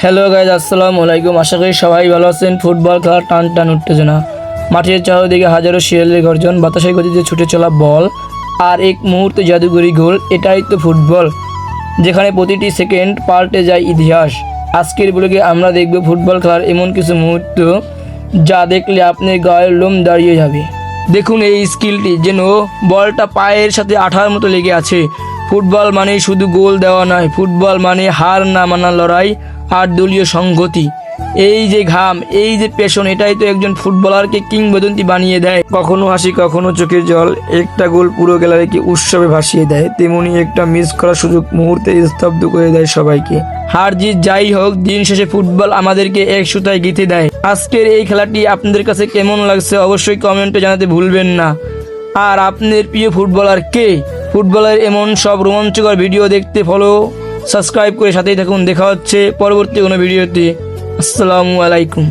Hello guys, আসসালামু আলাইকুম। আশা করি সবাই ভালো আছেন। ফুটবল খেলার টান টান উত্তেজনা, মাঠের চারদিকে হাজারো শিয়ালের গর্জন, বাতাসের গতিতে ছুটে চলা বল আর এক মুহূর্তে জাদুঘরি গোল। এটাই তো ফুটবল, যেখানে প্রতিটি সেকেন্ড পাল্টে যায় ইতিহাস। আজকের ব্লগে আমরা দেখব ফুটবল খেলার এমন কিছু মুহূর্ত যা দেখলে আপনার গায়ের লোম দাঁড়িয়ে যাবে। দেখুন এই স্কিলটি, যেন বলটা পায়ের সাথে আঠার মতো লেগে আছে। ফুটবল মানে শুধু গোল দেওয়া নয়, ফুটবল মানে হার না মানা লড়াই আর দলীয় সংহতি। এই যে ঘাম, এই যে পেশন, এটাই তো একজন ফুটবলারকে কিংবদন্তি বানিয়ে দেয়। কখনো হাসি, কখনো চোখের জল। একটা গোল পুরো গ্যালারিকে উৎসবে ভাসিয়ে দেয়, তেমনি একটা মিস করার সুযোগ মুহূর্তে স্তব্ধ করে দেয় সবাইকে। হার জিত যাই হোক, দিন শেষে ফুটবল আমাদেরকে এক সুতায় গেঁথে দেয়। আজকের এই খেলাটি আপনাদের কাছে কেমন লাগছে অবশ্যই কমেন্টে জানাতে ভুলবেন না। আর আপনার প্রিয় ফুটবলার কে? ফুটবলের এমন সব রোমাঞ্চকর ভিডিও দেখতে সাবস্ক্রাইব করে সাথেই থাকুন। দেখা হচ্ছে পরবর্তী কোনো ভিডিওতে। আসসালামু আলাইকুম।